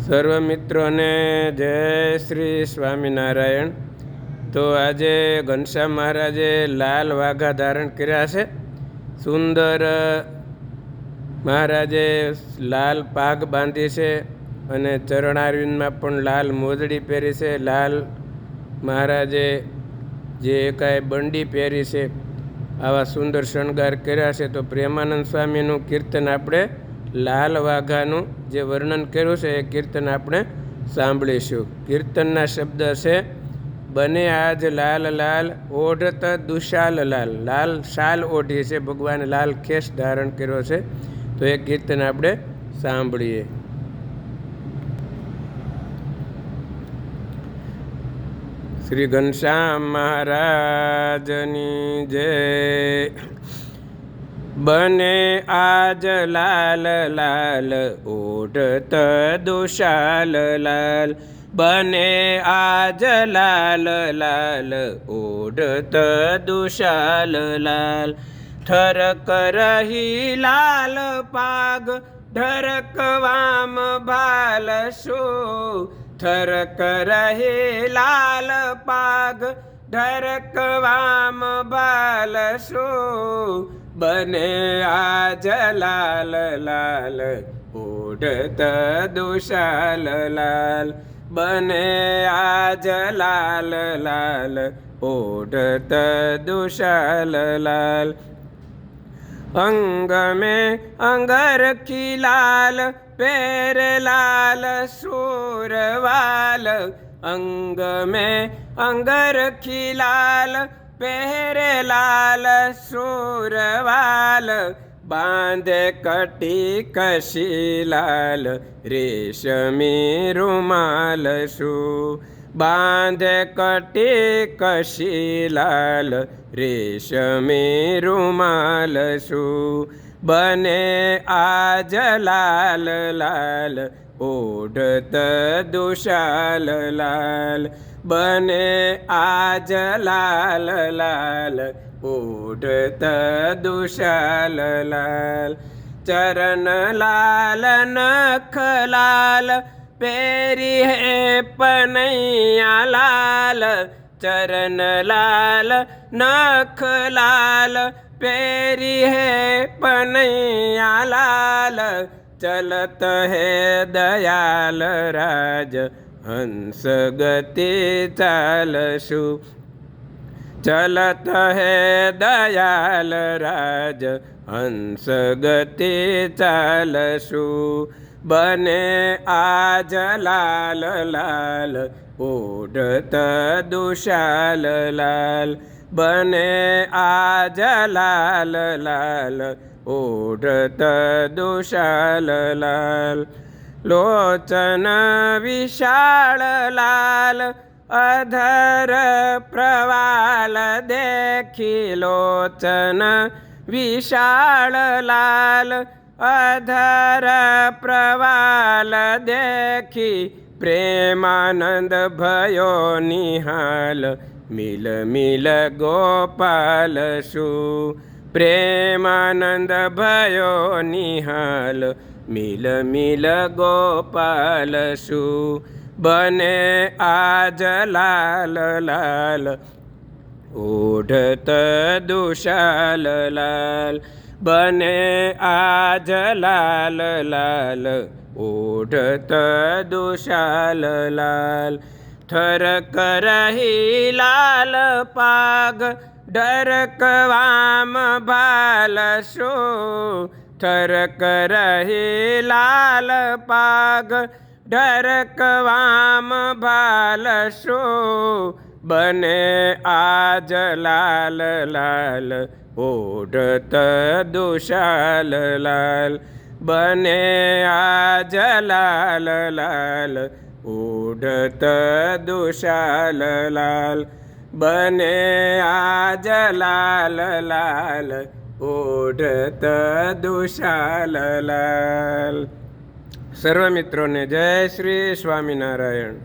સર્વ મિત્રોને જય શ્રી સ્વામિનારાયણ। તો આજે ઘનશ્યામ મહારાજે લાલ વાઘા ધારણ કર્યા છે। સુંદર મહારાજે લાલ પાઘ બાંધી છે અને ચરણારવિંદમાં પણ લાલ મોજડી પહેરી છે। લાલ મહારાજે જે કાંઈ બંડી પહેરી છે, આવા સુંદર શણગાર કર્યા છે। તો પ્રેમાનંદ સ્વામીનું કીર્તન આપણે લાલ વાઘાનું જે વર્ણન કર્યું છે એ કીર્તન આપણે સાંભળીશું। કીર્તનના શબ્દ છે, બને આજ લાલ લાલ ઓઢત દુશાલ લાલ। લાલ શાલ ઓઢી છે, ભગવાને લાલ ખેસ ધારણ કર્યો છે। તો એ કીર્તન આપણે સાંભળીએ। શ્રી ઘનશ્યામ મહારાજની જય। બને આજ લાલ લાલ ઓઢત દુશાલ લાલ। બને આજ લાલ લાલ ઓઢત દુશાલ લાલ। ઠરક રહી લાલ પાગ ઢરક વામ ભાલ શું। ઠરક રહે લાલ પાગ ઢરક વામ ભાલ શું। બને આજ લાલ લાલ ઓઢત દુશાલ લાલ। બને આજ લાલ લાલ ઓઢત દુશાલ લાલ। અંગ में अंगरखी लाल पैर लाल सूरवाल। अंग में अंगरखी लाल पैर लाल सूरवाल। बांधे कटी कशी लाल रेशमी रुमाल શું। बांधे कटी कशी लाल रेशमी रुमाल શું। बने आज लाल लाल ओढ़त दुशाल लाल। बने आज लाल लाल ओढ़त दुशाल लाल। चरण लाल नख लाल पेरी है पनैया लाल। चरण लाल नख लाल पेरी है पनैया लाल। चलत है दयाल राज हंस गति चाल શું। चलत है दयाल राज हंस गति चाल શું। बने आज लाल लाल ओढ़त दुशाल लाल। बने आज लाल लाल ओढ़त दुशाल लाल। लोचन विशाल लाल अधर प्रवाल देखी। लोचन विशाल लाल अधर प्रवाल देखी। प्रेमानंद भयो निहाल मिल मिल गोपाल શું। प्रेमानंद भयो निहाल मिल मिल गोपाल શું। बने आज लाल लाल ओढ़त दुशाल लाल। बने आज लाल लाल ओढ़त दुशाल लाल। ठरक रही लाल पाग ढरक वाम भाल શું। ठरक रही लाल पाग ढरक वाम भाल શું। बने आज लाल लाल ओढ़त दुशाल लाल। बने आज लाल लाल ओढ़त दुशाल लाल। बने आज लाल लाल ओढ़त दुशाल लाल। સર્વ મિત્રોને જય શ્રી સ્વામિનારાયણ।